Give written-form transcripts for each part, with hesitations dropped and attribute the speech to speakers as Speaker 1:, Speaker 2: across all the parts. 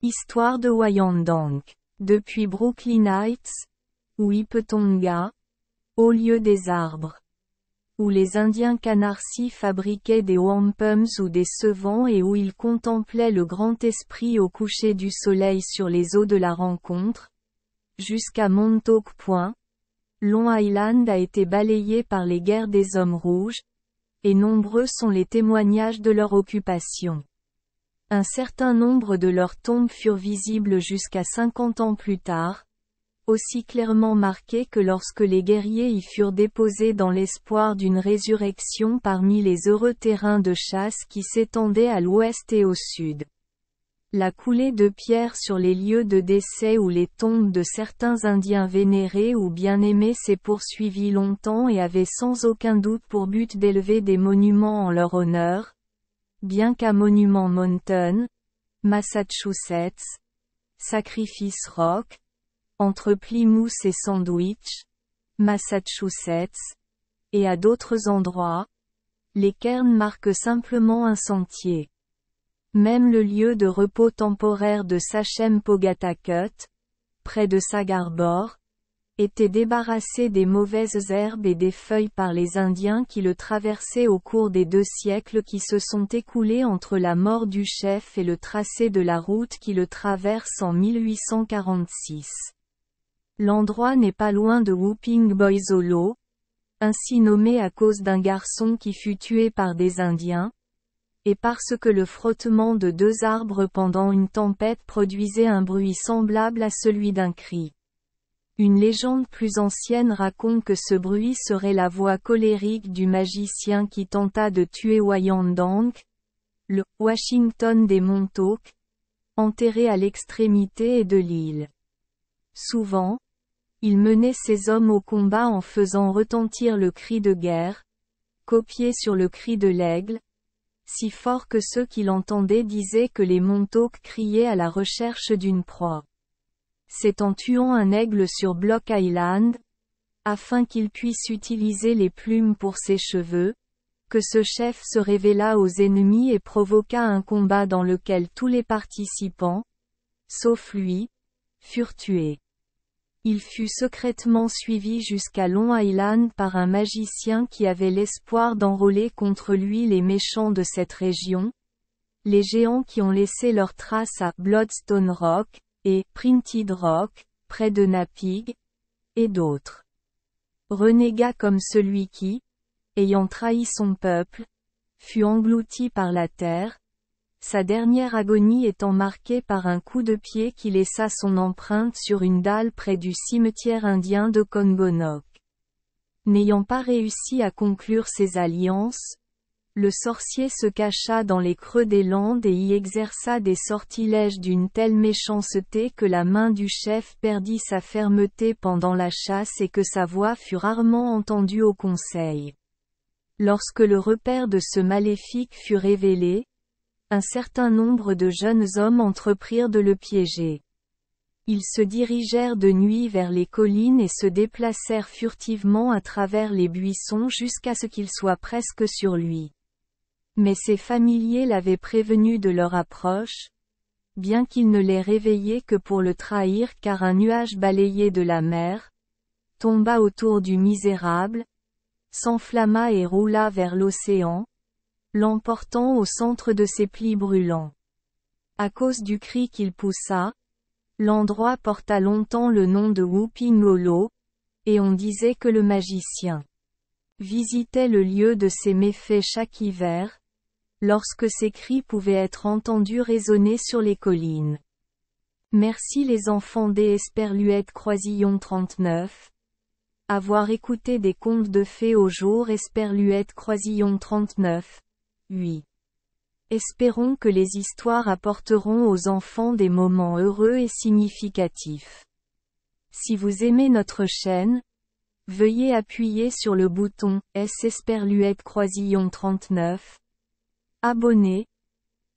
Speaker 1: Histoire de Wyandhank. Depuis Brooklyn Heights, ou Ipetonga, au lieu des arbres, où les Indiens Canarsie fabriquaient des wampums ou des sevans et où ils contemplaient le grand esprit au coucher du soleil sur les eaux de la rencontre, jusqu'à Montauk Point, Long Island a été balayé par les guerres des hommes rouges, et nombreux sont les témoignages de leur occupation. Un certain nombre de leurs tombes furent visibles jusqu'à 50 ans plus tard, aussi clairement marquées que lorsque les guerriers y furent déposés dans l'espoir d'une résurrection parmi les heureux terrains de chasse qui s'étendaient à l'ouest et au sud. La coulée de pierres sur les lieux de décès ou les tombes de certains Indiens vénérés ou bien-aimés s'est poursuivie longtemps et avait sans aucun doute pour but d'élever des monuments en leur honneur, bien qu'à Monument Mountain, Massachusetts, Sacrifice Rock, entre Plymouth et Sandwich, Massachusetts, et à d'autres endroits, les cairns marquent simplement un sentier. Même le lieu de repos temporaire de Sachem Pogatacut, près de Sag Harbor, était débarrassé des mauvaises herbes et des feuilles par les Indiens qui le traversaient au cours des 2 siècles qui se sont écoulés entre la mort du chef et le tracé de la route qui le traverse en 1846. L'endroit n'est pas loin de Whooping Boys Hollow, ainsi nommé à cause d'un garçon qui fut tué par des Indiens, et parce que le frottement de 2 arbres pendant une tempête produisait un bruit semblable à celui d'un cri. Une légende plus ancienne raconte que ce bruit serait la voix colérique du magicien qui tenta de tuer Wyandhank, le « Washington des Montauk », enterré à l'extrémité de l'île. Souvent, il menait ses hommes au combat en faisant retentir le cri de guerre, copié sur le cri de l'aigle, si fort que ceux qui l'entendaient disaient que les Montauk criaient à la recherche d'une proie. C'est en tuant un aigle sur Block Island, afin qu'il puisse utiliser les plumes pour ses cheveux, que ce chef se révéla aux ennemis et provoqua un combat dans lequel tous les participants, sauf lui, furent tués. Il fut secrètement suivi jusqu'à Long Island par un magicien qui avait l'espoir d'enrôler contre lui les méchants de cette région, les géants qui ont laissé leurs traces à Bloodstone Rock, et Printed Rock, près de Napig, et d'autres. Renégat comme celui qui, ayant trahi son peuple, fut englouti par la terre, sa dernière agonie étant marquée par un coup de pied qui laissa son empreinte sur une dalle près du cimetière indien de Kongonok. N'ayant pas réussi à conclure ses alliances, le sorcier se cacha dans les creux des landes et y exerça des sortilèges d'une telle méchanceté que la main du chef perdit sa fermeté pendant la chasse et que sa voix fut rarement entendue au conseil. Lorsque le repère de ce maléfique fut révélé, un certain nombre de jeunes hommes entreprirent de le piéger. Ils se dirigèrent de nuit vers les collines et se déplacèrent furtivement à travers les buissons jusqu'à ce qu'ils soient presque sur lui. Mais ses familiers l'avaient prévenu de leur approche, bien qu'il ne l'ait réveillé que pour le trahir car un nuage balayé de la mer, tomba autour du misérable, s'enflamma et roula vers l'océan, l'emportant au centre de ses plis brûlants. À cause du cri qu'il poussa, l'endroit porta longtemps le nom de Whooping Hollow, et on disait que le magicien visitait le lieu de ses méfaits chaque hiver, lorsque ses cris pouvaient être entendus résonner sur les collines. Merci les enfants des Esperluette Croisillon 39. Avoir écouté des contes de fées au jour Esperluette Croisillon 39. 8. Espérons que les histoires apporteront aux enfants des moments heureux et significatifs. Si vous aimez notre chaîne, veuillez appuyer sur le bouton S Esperluette Croisillon 39. Abonner,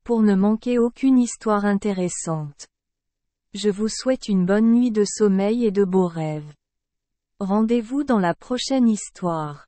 Speaker 1: pour ne manquer aucune histoire intéressante. Je vous souhaite une bonne nuit de sommeil et de beaux rêves. Rendez-vous dans la prochaine histoire.